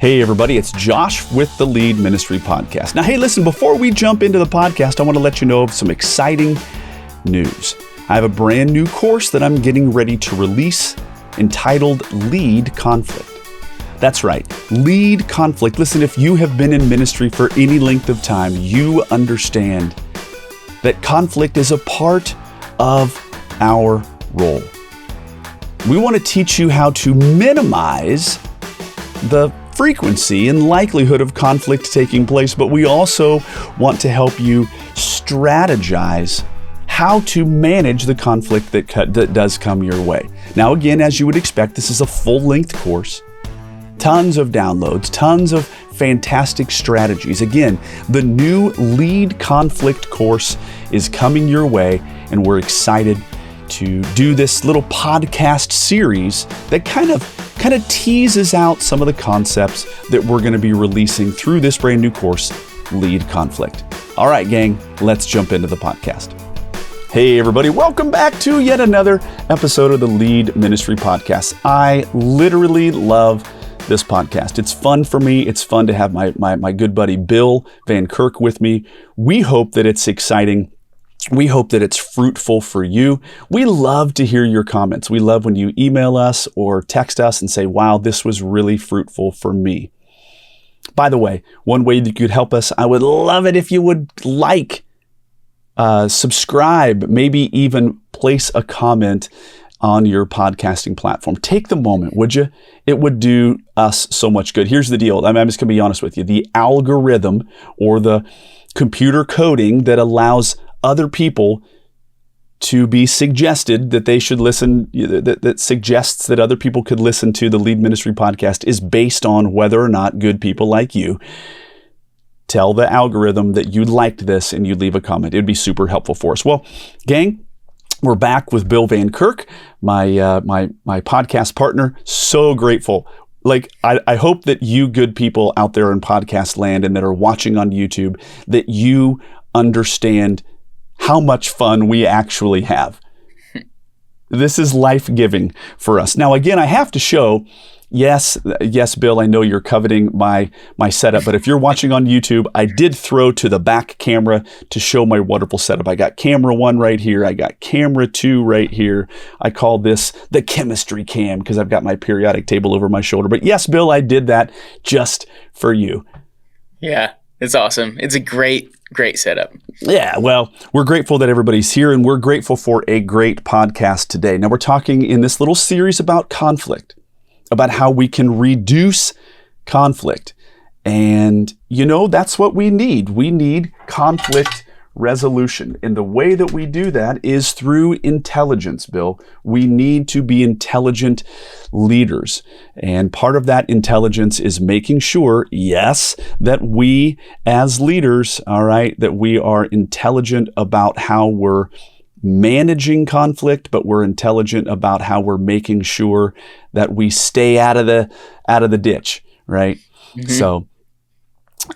Hey everybody, it's Josh with the Lead Ministry Podcast. Now, hey, listen, before we jump into the podcast, I want to let you know of some exciting news. I have a brand new course that I'm getting ready to release entitled Lead Conflict. That's right, Lead Conflict. Listen, if you have been in ministry for any length of time, you understand that conflict is a part of our role. We want to teach you how to minimize the frequency and likelihood of conflict taking place, but we also want to help you strategize how to manage the conflict that does come your way. Now, again, as you would expect, this is a full-length course. Tons of downloads, tons of fantastic strategies. Again, the new Lead Conflict course is coming your way, and we're excited to do this little podcast series that kind of teases out some of the concepts that we're going to be releasing through this brand new course, Lead Conflict. All right, gang, let's jump into the podcast. Hey, everybody, welcome back to yet another episode of the Lead Ministry Podcast. I literally love this podcast. It's fun for me. It's fun to have my good buddy Bill Van Kirk with me. We hope that it's exciting. We hope that it's fruitful for you. We love to hear your comments. We love when you email us or text us and say, wow, this was really fruitful for me. By the way, one way that you could help us, I would love it if you would subscribe, maybe even place a comment on your podcasting platform. Take the moment, would you? It would do us so much good. Here's the deal. I'm just going to be honest with you. The algorithm or the computer coding that allows other people to be suggested that they should listen, that suggests that other people could listen to the Lead Ministry Podcast is based on whether or not good people like you tell the algorithm that you liked this and you leave a comment. It would be super helpful for us. Well, gang, we're back with Bill Van Kirk, my podcast partner. So grateful. I hope that you good people out there in podcast land and that are watching on YouTube, that you understand how much fun we actually have. This is life-giving for us. Now, again, I have to show, yes, Bill, I know you're coveting my setup, but if you're watching on YouTube, I did throw to the back camera to show my wonderful setup. I got camera 1 right here. I got camera 2 right here. I call this the chemistry cam because I've got my periodic table over my shoulder. But yes, Bill, I did that just for you. Yeah, it's awesome. It's a great setup. Yeah, well, we're grateful that everybody's here, and we're grateful for a great podcast today. Now, we're talking in this little series about conflict, about how we can reduce conflict. And, that's what we need. We need conflict resolution. And the way that we do that is through intelligence, Bill. We need to be intelligent leaders. And part of that intelligence is making sure, yes, that we as leaders, all right, that we are intelligent about how we're managing conflict, but we're intelligent about how we're making sure that we stay out of the ditch, right? Mm-hmm. So,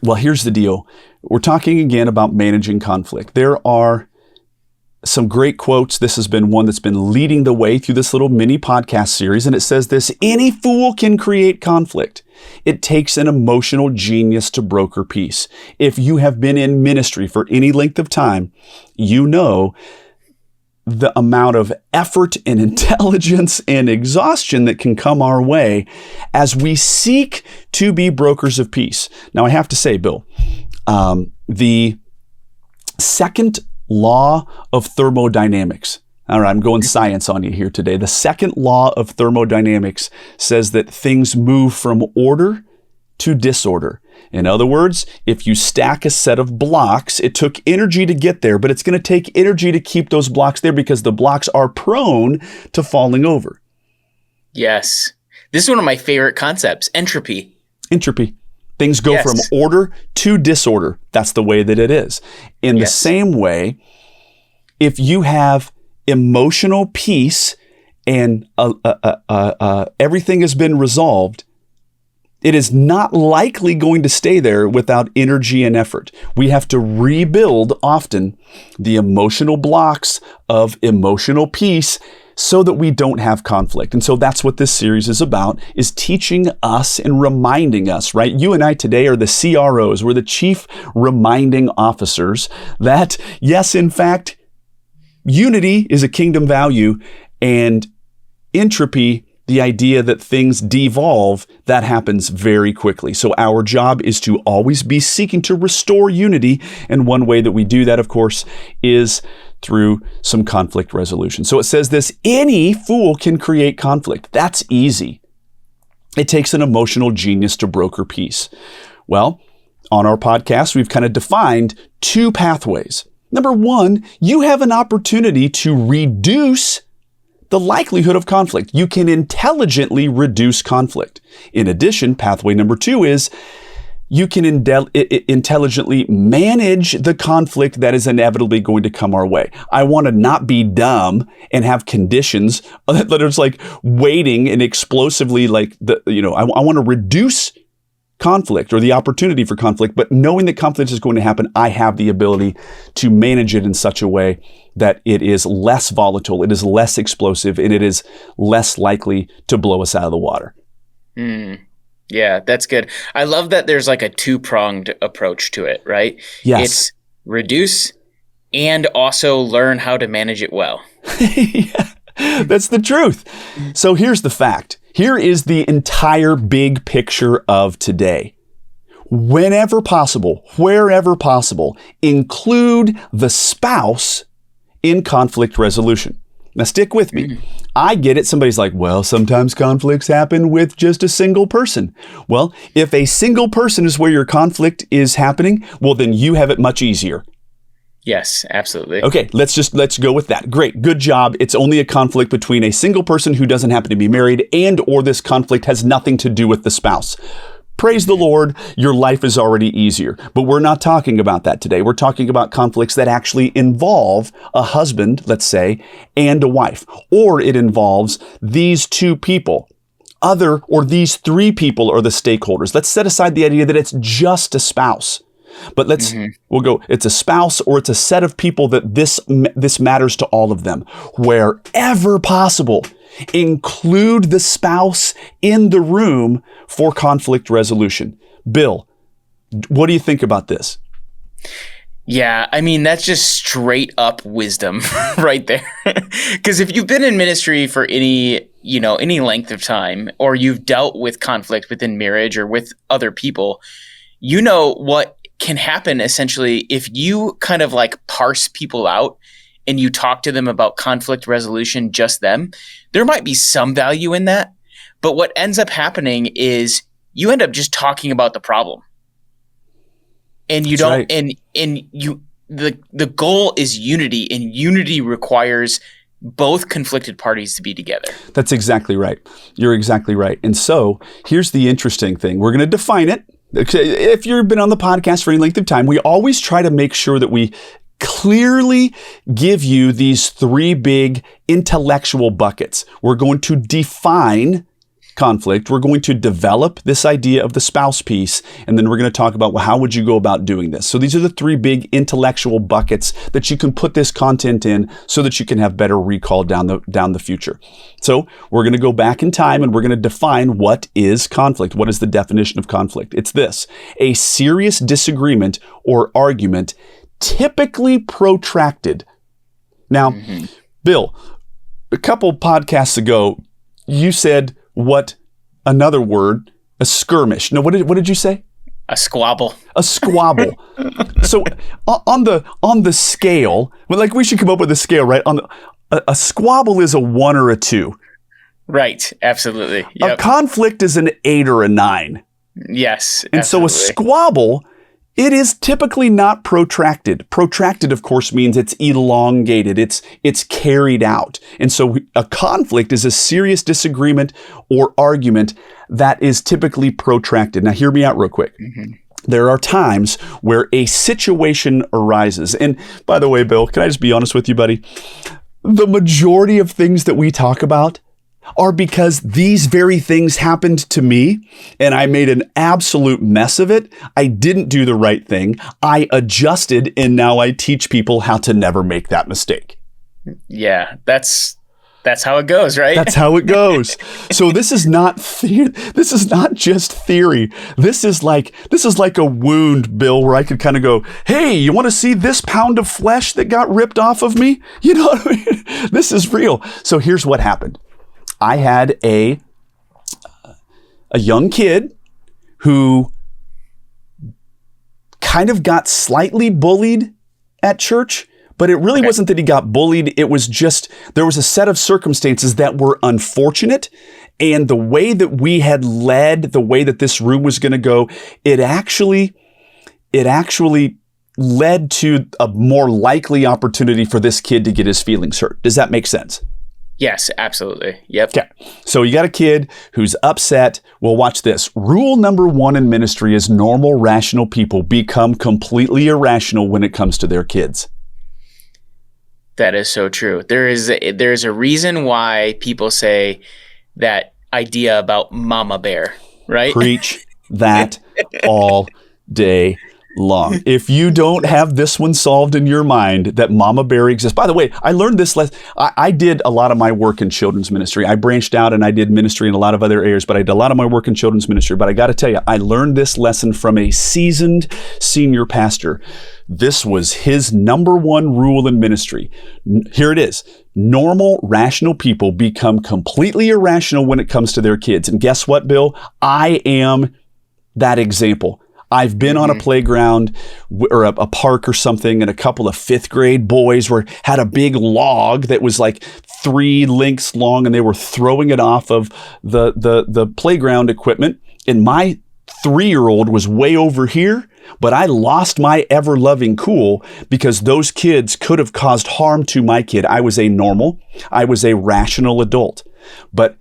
well, here's the deal. We're talking again about managing conflict. There are some great quotes. This has been one that's been leading the way through this little mini podcast series, and it says this: any fool can create conflict. It takes an emotional genius to broker peace. If you have been in ministry for any length of time, you know the amount of effort and intelligence and exhaustion that can come our way as we seek to be brokers of peace. Now, I have to say, Bill, the second law of thermodynamics. All right, I'm going science on you here today. The second law of thermodynamics says that things move from order to disorder. In other words, if you stack a set of blocks, it took energy to get there, but it's going to take energy to keep those blocks there because the blocks are prone to falling over. Yes. This is one of my favorite concepts, entropy. Entropy. Things go from order to disorder. That's the way that it is. In the same way, if you have emotional peace and everything has been resolved, It is not likely going to stay there without energy and effort. We have to rebuild often the emotional blocks of emotional peace so that we don't have conflict. And so that's what this series is about, is teaching us and reminding us, right? You and I today are the CROs. We're the chief reminding officers that, yes, in fact, unity is a kingdom value, and entropy, the idea that things devolve, that happens very quickly. So our job is to always be seeking to restore unity. And one way that we do that, of course, is through some conflict resolution. So it says this: any fool can create conflict. That's easy. It takes an emotional genius to broker peace. Well, on our podcast, we've kind of defined two pathways. Number one, you have an opportunity to reduce the likelihood of conflict. You can intelligently reduce conflict. In addition, pathway number two is you can intelligently manage the conflict that is inevitably going to come our way. I want to not be dumb and have conditions that are just like waiting and explosively I want to reduce conflict or the opportunity for conflict, but knowing that conflict is going to happen, I have the ability to manage it in such a way that it is less volatile, it is less explosive, and it is less likely to blow us out of the water. Yeah, that's good. I love that there's like a two-pronged approach to it, right? Yes. It's reduce and also learn how to manage it well. Yeah, that's the truth. So here's the fact. Here is the entire big picture of today. Whenever possible, wherever possible, include the spouse in conflict resolution. Now stick with me. I get it. Somebody's like, well, sometimes conflicts happen with just a single person. Well, if a single person is where your conflict is happening, well, then you have it much easier. Yes, absolutely. Okay, let's go with that. Great, good job. It's only a conflict between a single person who doesn't happen to be married, and or this conflict has nothing to do with the spouse. Praise the Lord, your life is already easier. But we're not talking about that today. We're talking about conflicts that actually involve a husband, let's say, and a wife. Or it involves these two people. These three people are the stakeholders. Let's set aside the idea that it's just a spouse. But we'll go, it's a spouse or it's a set of people that this matters to all of them. Wherever possible, include the spouse in the room for conflict resolution. Bill, what do you think about this? Yeah, I mean, that's just straight up wisdom right there. Because if you've been in ministry for any length of time, or you've dealt with conflict within marriage or with other people, you know what can happen essentially if you kind of like parse people out and you talk to them about conflict resolution, just them. There might be some value in that, but what ends up happening is you end up just talking about the problem. And you don't, right. The goal is unity, and unity requires both conflicted parties to be together. That's exactly right. You're exactly right. And so here's the interesting thing. We're going to define it. If you've been on the podcast for any length of time, we always try to make sure that we clearly give you these three big intellectual buckets. We're going to define conflict. We're going to develop this idea of the spouse piece, and then we're going to talk about, well, how would you go about doing this? So these are the three big intellectual buckets that you can put this content in so that you can have better recall down the future. So we're going to go back in time and we're going to define what is conflict. What is the definition of conflict? It's this: a serious disagreement or argument, typically protracted. Now, Bill, a couple podcasts ago, you said another word, a skirmish. No, what did you say? A squabble. A squabble. So on the scale, we should come up with a scale, right? A squabble is a 1 or a 2. Right. Absolutely. Yep. A conflict is an 8 or a 9. Yes. And absolutely. So a squabble, it is typically not protracted. Protracted, of course, means it's elongated. It's carried out. And so a conflict is a serious disagreement or argument that is typically protracted. Now, hear me out real quick. There are times where a situation arises. And by the way, Bill, can I just be honest with you, buddy? The majority of things that we talk about, are because these very things happened to me and I made an absolute mess of it. I didn't do the right thing. I adjusted and now I teach people how to never make that mistake. Yeah, that's how it goes, right? That's how it goes. So this is not this is not just theory. This is like a wound, Bill, where I could kind of go, "Hey, you want to see this pound of flesh that got ripped off of me?" You know what I mean? This is real. So here's what happened. I had a young kid who kind of got slightly bullied at church. But it really wasn't that he got bullied. It was just, there was a set of circumstances that were unfortunate. And the way that we had led, the way that this room was going to go, it actually led to a more likely opportunity for this kid to get his feelings hurt. Does that make sense? Yes, absolutely. Yep. Okay. So you got a kid who's upset. Well, watch this. Rule number 1 in ministry is normal, rational people become completely irrational when it comes to their kids. That is so true. There's a reason why people say that idea about mama bear, right? Preach that all day long. If you don't have this one solved in your mind, that mama bear exists. By the way, I learned this lesson. I did a lot of my work in children's ministry. I branched out and I did ministry in a lot of other areas, but I did a lot of my work in children's ministry. But I got to tell you, I learned this lesson from a seasoned senior pastor. This was his number 1 rule in ministry. Here it is. Normal, rational people become completely irrational when it comes to their kids. And guess what, Bill? I am that example. I've been on a playground or a park or something, and a couple of 5th grade boys had a big log that was like 3 lengths long, and they were throwing it off of the playground equipment. And my 3-year-old was way over here, but I lost my ever-loving cool because those kids could have caused harm to my kid. I was a rational adult, but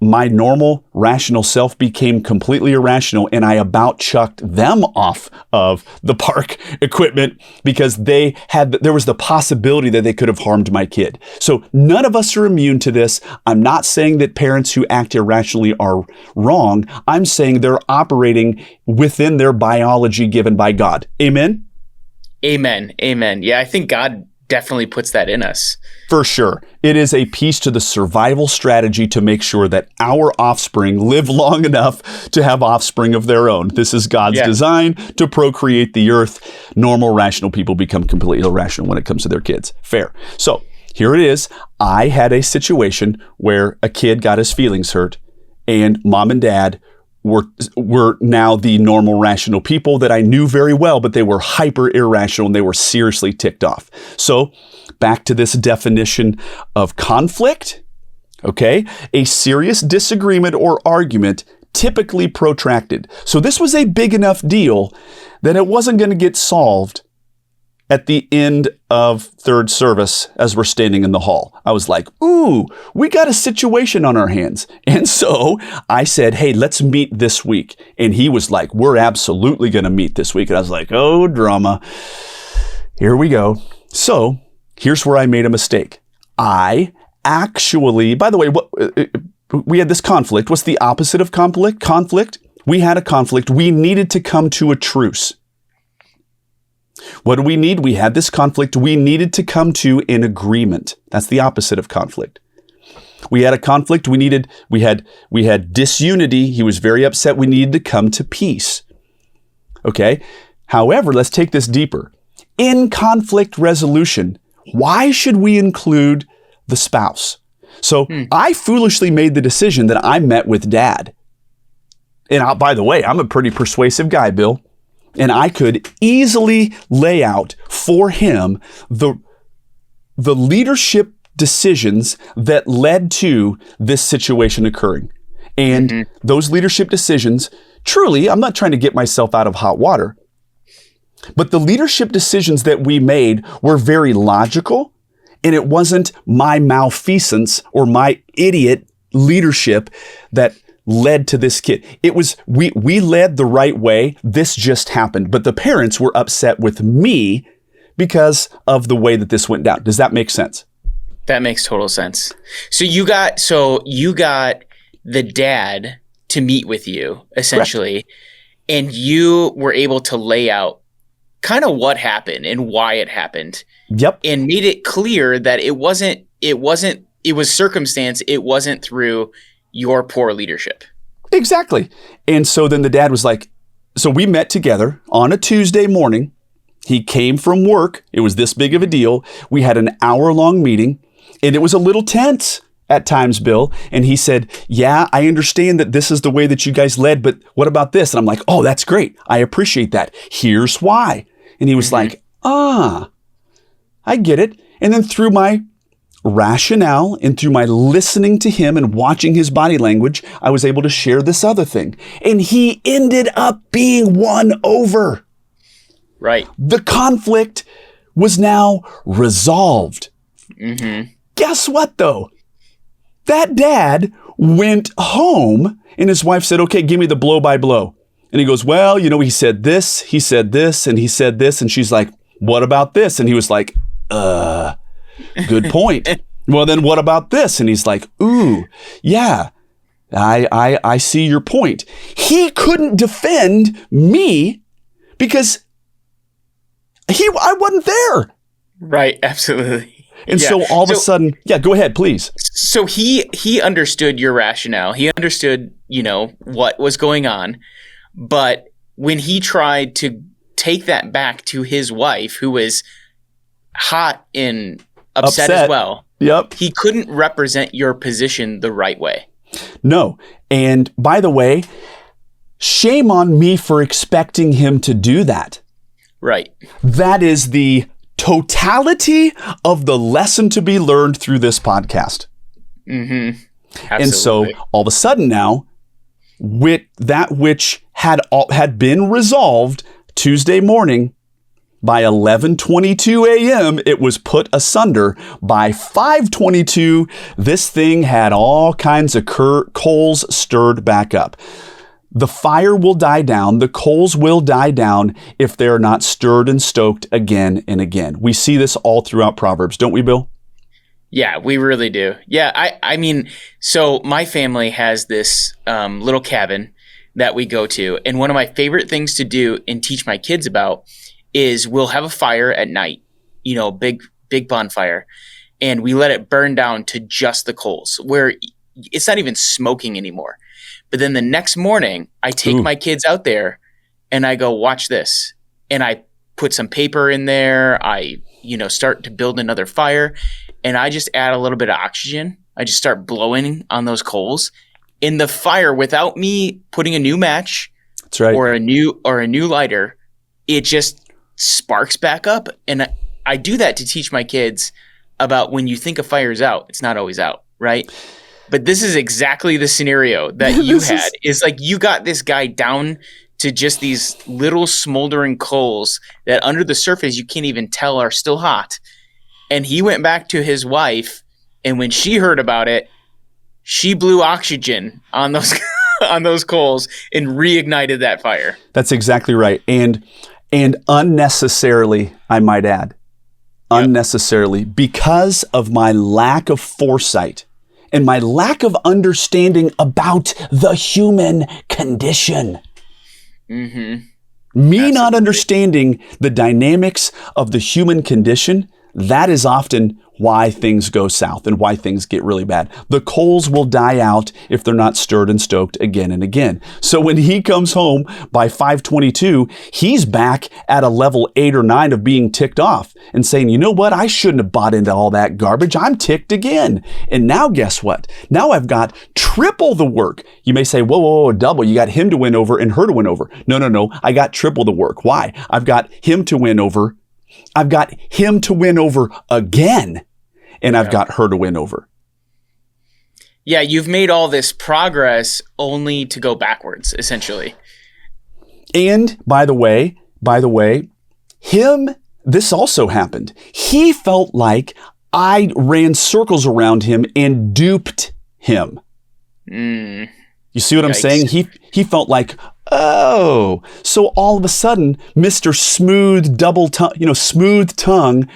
my normal, rational self became completely irrational, and I about chucked them off of the park equipment because there was the possibility that they could have harmed my kid. So none of us are immune to this. I'm not saying that parents who act irrationally are wrong. I'm saying they're operating within their biology given by God. Amen? Amen. Amen. Yeah, I think God definitely puts that in us. For sure. It is a piece to the survival strategy to make sure that our offspring live long enough to have offspring of their own. This is God's design to procreate the earth. Normal, rational people become completely irrational when it comes to their kids. Fair. So here it is. I had a situation where a kid got his feelings hurt, and mom and dad were now the normal, rational people that I knew very well, but they were hyper irrational and they were seriously ticked off. So back to this definition of conflict, okay? A serious disagreement or argument, typically protracted. So this was a big enough deal that it wasn't going to get solved at the end of third service as we're standing in the hall. I was like, ooh, we got a situation on our hands. And so I said, hey, let's meet this week. And he was like, we're absolutely going to meet this week. And I was like, oh, drama. Here we go. So here's where I made a mistake. I actually, by the way, we had this conflict. What's the opposite of conflict? Conflict. We had a conflict. We needed to come to a truce. What do we need? We had this conflict. We needed to come to an agreement. That's the opposite of conflict. We had a conflict. We had disunity. He was very upset. We needed to come to peace. Okay. However, let's take this deeper. In conflict resolution, why should we include the spouse? So I foolishly made the decision that I met with dad. And by the way, I'm a pretty persuasive guy, Bill. And I could easily lay out for him the leadership decisions that led to this situation occurring. And those leadership decisions, truly, I'm not trying to get myself out of hot water, but the leadership decisions that we made were very logical, and it wasn't my malfeasance or my idiot leadership that led to this kid. It was, we led the right way. This just happened. But the parents were upset with me because of the way that this went down. Does that make sense? That makes total sense. So you got the dad to meet with you essentially, Correct. and you were able to lay out kind of what happened and why it happened, Yep. and made it clear that it was circumstance. It wasn't through your poor leadership. Exactly. And so then the dad was like, so we met together on a Tuesday morning. He came from work. It was this big of a deal. We had an hour-long meeting, and it was a little tense at times, Bill. And he said, yeah, I understand that this is the way that you guys led, but what about this? And I'm like, oh, that's great. I appreciate that. Here's why. And he was like, I get it. And then through my rationale and through my listening to him and watching his body language, I was able to share this other thing. And he ended up being won over. Right. The conflict was now resolved. Guess what, though? That dad went home and his wife said, okay, give me the blow by blow. And he goes, well, he said this, and he said this. And she's like, what about this? And he was like, good point. Well, then what about this? And he's like, ooh, yeah, I see your point. He couldn't defend me because I wasn't there. Right. Absolutely. And so all of a sudden, go ahead, please. So he understood your rationale. He understood, what was going on. But when he tried to take that back to his wife, who was hot and upset as well, yep, he couldn't represent your position the right way. No. And by the way, shame on me for expecting him to do that. Right. That is the totality of the lesson to be learned through this podcast. Absolutely. And so all of a sudden now, with that which had been resolved Tuesday morning, by 11:22 a.m., it was put asunder. By 5:22, this thing had all kinds of coals stirred back up. The fire will die down. The coals will die down if they are not stirred and stoked again and again. We see this all throughout Proverbs, don't we, Bill? Yeah, we really do. Yeah, I mean, so my family has this little cabin that we go to. And one of my favorite things to do and teach my kids about is we'll have a fire at night, big bonfire, and we let it burn down to just the coals where it's not even smoking anymore. But then the next morning, I take my kids out there and I go, watch this. And I put some paper in there. I, start to build another fire, and I just add a little bit of oxygen. I just start blowing on those coals in the fire without me putting a new match. That's right. or a new lighter. It just sparks back up. And I do that to teach my kids about when you think a fire's out, it's not always out, right? But this is exactly the scenario that you had. Is like you got this guy down to just these little smoldering coals that under the surface you can't even tell are still hot. And he went back to his wife, and when she heard about it, she blew oxygen on those on those coals and reignited that fire. That's exactly right. And unnecessarily, I might add. Unnecessarily, because of my lack of foresight and my lack of understanding about the human condition. Me not understanding the dynamics of the human condition, that is often why things go south and why things get really bad. The coals will die out if they're not stirred and stoked again and again. So when he comes home by 5:22, he's back at a level 8 or 9 of being ticked off and saying, you know what? I shouldn't have bought into all that garbage. I'm ticked again. And now guess what? Now I've got triple the work. You may say, whoa, double. You got him to win over and her to win over. No. I got triple the work. Why? I've got him to win over. I've got him to win over again. And I've got her to win over. Yeah, you've made all this progress only to go backwards, essentially. And by the way, this also happened. He felt like I ran circles around him and duped him. You see what I'm saying? He felt like, oh, so all of a sudden, Mr. Smooth tongue,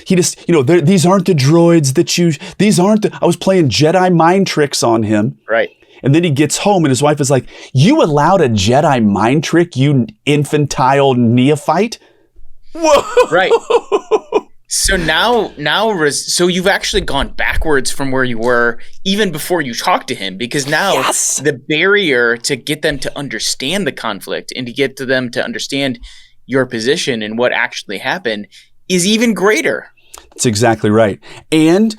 He just, these aren't the droids I was playing Jedi mind tricks on him. Right. And then he gets home and his wife is like, you allowed a Jedi mind trick, you infantile neophyte? Whoa. Right. So so you've actually gone backwards from where you were even before you talked to him, because now the barrier to get them to understand the conflict and to get to them to understand your position and what actually happened is even greater. That's exactly right. And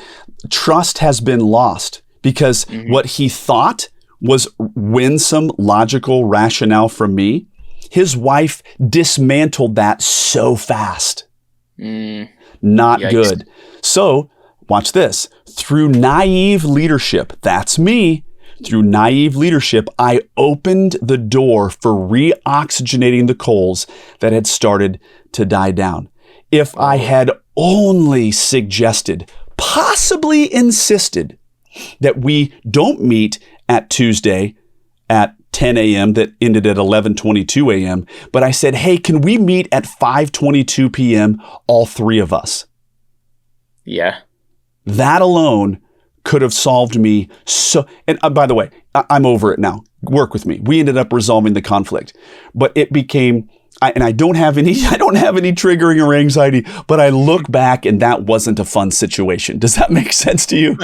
trust has been lost because what he thought was winsome, logical rationale from me, his wife dismantled that so fast. Not Yikes. good. So watch this. Through naive leadership, that's me. Through naive leadership, I opened the door for re-oxygenating the coals that had started to die down. If I had only suggested, possibly insisted, that we don't meet at Tuesday at 10 a.m. that ended at 11:22 a.m. But I said, hey, can we meet at 5:22 p.m., all three of us? Yeah. That alone could have solved me so. And by the way, I'm over it now. Work with me. We ended up resolving the conflict, but it became. I don't have any triggering or anxiety, but I look back and that wasn't a fun situation. Does that make sense to you?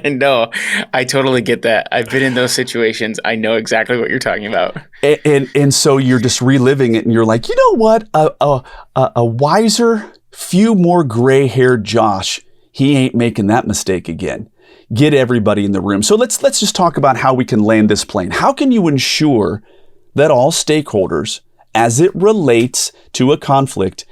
No, I totally get that. I've been in those situations. I know exactly what you're talking about. And so you're just reliving it and you're like, you know what? A wiser, few more gray-haired Josh, he ain't making that mistake again. Get everybody in the room. So let's just talk about how we can land this plane. How can you ensure that all stakeholders, as it relates to a conflict,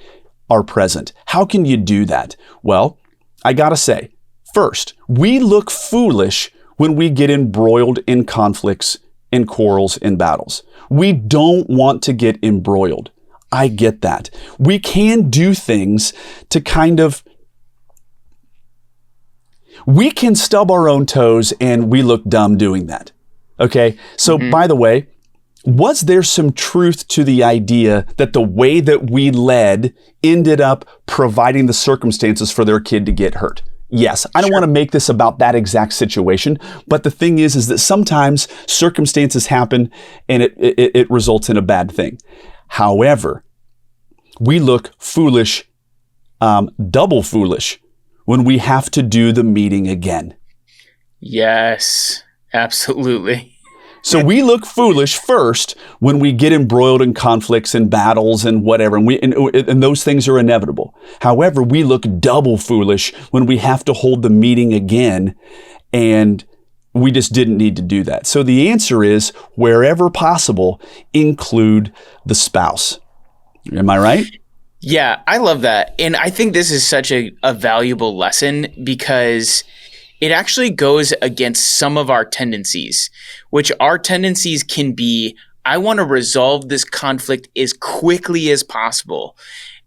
are present? How can you do that? Well, I gotta say, first, we look foolish when we get embroiled in conflicts, in quarrels, in battles. We don't want to get embroiled. I get that. We can do things to we can stub our own toes and we look dumb doing that. Okay? So by the way, was there some truth to the idea that the way that we led ended up providing the circumstances for their kid to get hurt? Yes. I don't want to make this about that exact situation, but the thing is that sometimes circumstances happen and it results in a bad thing. However, we look foolish, double foolish, when we have to do the meeting again. Yes, absolutely. So we look foolish first when we get embroiled in conflicts and battles and whatever, and those things are inevitable. However, we look double foolish when we have to hold the meeting again, and we just didn't need to do that. So the answer is, wherever possible, include the spouse. Am I right? Yeah, I love that. And I think this is such a valuable lesson because it actually goes against some of our tendencies, which our tendencies can be, I want to resolve this conflict as quickly as possible.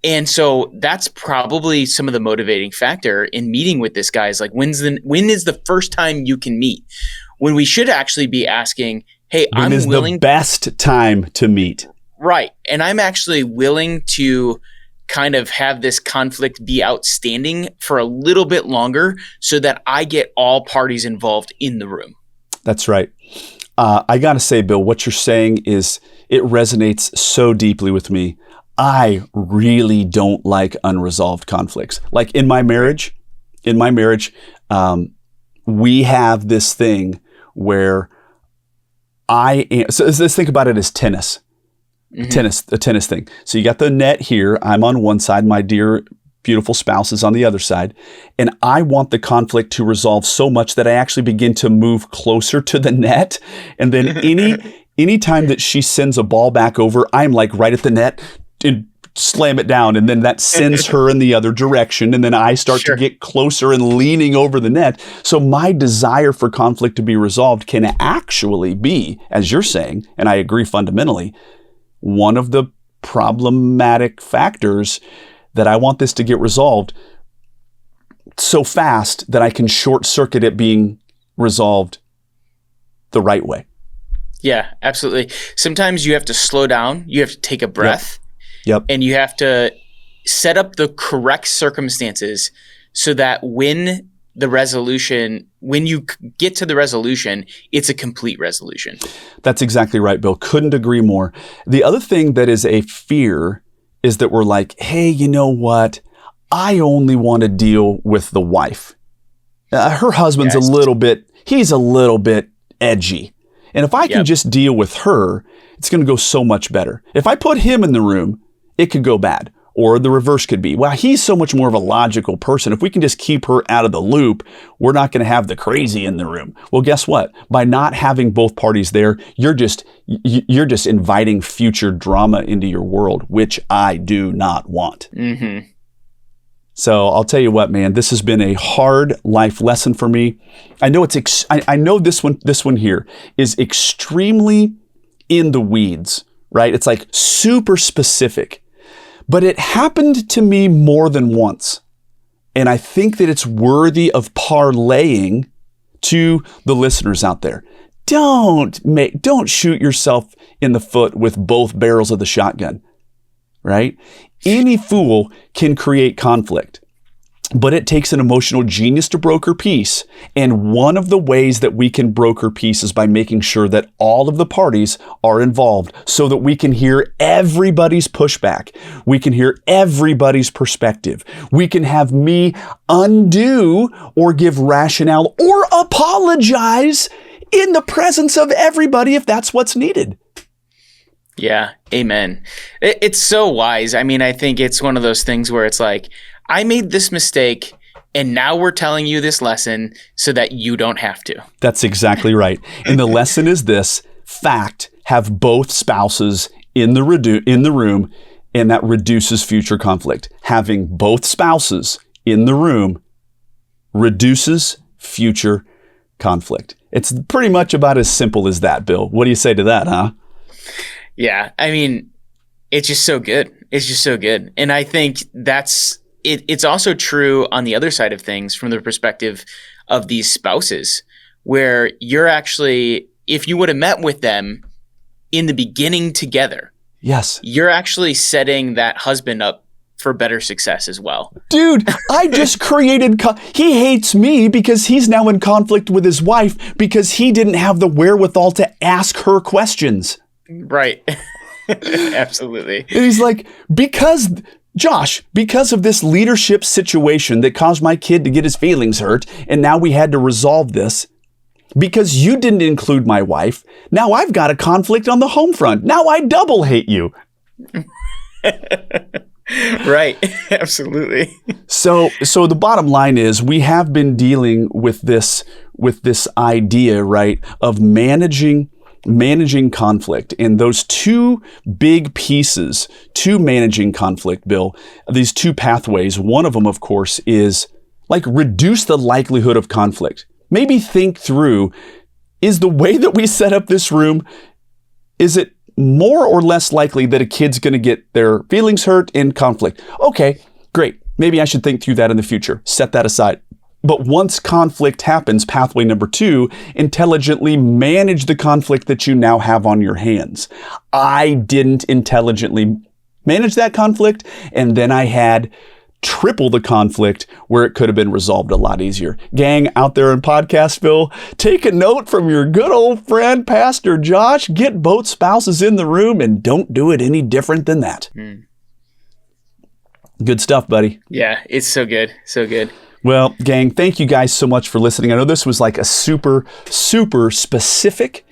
And so that's probably some of the motivating factor in meeting with this guy is like, when is the first time you can meet? When we should actually be asking, hey, when is the best time to meet? Right. And I'm actually willing to kind of have this conflict be outstanding for a little bit longer so that I get all parties involved in the room. That's right. I got to say, Bill, what you're saying is it resonates so deeply with me. I really don't like unresolved conflicts. Like in my marriage, we have this thing where so let's think about it as tennis. A tennis thing. So you got the net here. I'm on one side. My dear, beautiful spouse is on the other side. And I want the conflict to resolve so much that I actually begin to move closer to the net. And then any time that she sends a ball back over, I'm like right at the net and slam it down. And then that sends her in the other direction. And then I start to get closer and leaning over the net. So my desire for conflict to be resolved can actually be, as you're saying, and I agree fundamentally, one of the problematic factors that I want this to get resolved so fast that I can short circuit it being resolved the right way. Yeah, absolutely. Sometimes you have to slow down. You have to take a breath. Yep. And you have to set up the correct circumstances so that when you get to the resolution, it's a complete resolution. That's exactly right, Bill. Couldn't agree more. The other thing that is a fear is that we're like, hey, you know what? I only want to deal with the wife. Her husband's he's a little bit edgy. And if I can just deal with her, it's going to go so much better. If I put him in the room, it could go bad. Or the reverse could be, well, he's so much more of a logical person. If we can just keep her out of the loop, we're not going to have the crazy in the room. Well, guess what? By not having both parties there, you're just inviting future drama into your world, which I do not want. Mm-hmm. So I'll tell you what, man, this has been a hard life lesson for me. I know I know this one here is extremely in the weeds, right? It's like super specific, but it happened to me more than once. And I think that it's worthy of parlaying to the listeners out there. Don't shoot yourself in the foot with both barrels of the shotgun, right? Any fool can create conflict, but it takes an emotional genius to broker peace. And one of the ways that we can broker peace is by making sure that all of the parties are involved so that we can hear everybody's pushback. We can hear everybody's perspective. We can have me undo or give rationale or apologize in the presence of everybody if that's what's needed. Yeah, amen. It's so wise. I mean, I think it's one of those things where it's like, I made this mistake and now we're telling you this lesson so that you don't have to. That's exactly right. And the lesson is this: fact, have both spouses in the room, and that reduces future conflict. Having both spouses in the room reduces future conflict. It's pretty much about as simple as that, Bill. What do you say to that, huh? Yeah, I mean, it's just so good. It's just so good. And I think that's it. It's also true on the other side of things from the perspective of these spouses, where you're actually, if you would have met with them in the beginning together, yes, you're actually setting that husband up for better success as well. Dude, I just created, he hates me because he's now in conflict with his wife because he didn't have the wherewithal to ask her questions. Right. Absolutely. And he's like, because of this leadership situation that caused my kid to get his feelings hurt, and now we had to resolve this, because you didn't include my wife, now I've got a conflict on the home front. Now I double hate you. Right. Absolutely. So the bottom line is we have been dealing with this idea, right, of managing conflict. And those two big pieces to managing conflict, Bill, these two pathways, one of them, of course, is like reduce the likelihood of conflict. Maybe think through, is the way that we set up this room, is it more or less likely that a kid's going to get their feelings hurt in conflict? Okay, great. Maybe I should think through that in the future. Set that aside. But once conflict happens, pathway number 2, intelligently manage the conflict that you now have on your hands. I didn't intelligently manage that conflict, and then I had triple the conflict where it could have been resolved a lot easier. Gang out there in Podcastville, take a note from your good old friend, Pastor Josh. Get both spouses in the room and don't do it any different than that. Good stuff, buddy. Yeah, it's so good. So good. Well, gang, thank you guys so much for listening. I know this was like a super, super specific,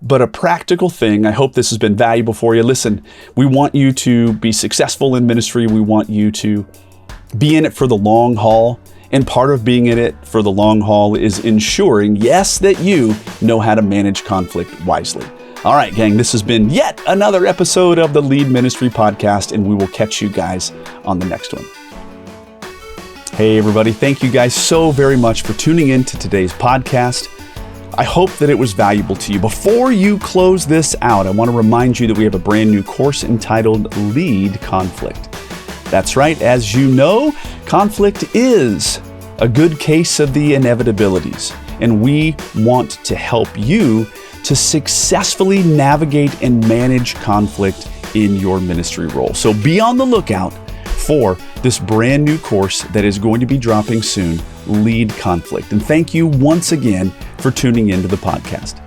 but a practical thing. I hope this has been valuable for you. Listen, we want you to be successful in ministry. We want you to be in it for the long haul. And part of being in it for the long haul is ensuring, yes, that you know how to manage conflict wisely. All right, gang, this has been yet another episode of the Lead Ministry Podcast, and we will catch you guys on the next one. Hey, everybody. Thank you guys so very much for tuning in to today's podcast. I hope that it was valuable to you. Before you close this out, I want to remind you that we have a brand new course entitled Lead Conflict. That's right. As you know, conflict is a good case of the inevitabilities, and we want to help you to successfully navigate and manage conflict in your ministry role. So be on the lookout for this brand new course that is going to be dropping soon, Lead Conflict. And thank you once again for tuning into the podcast.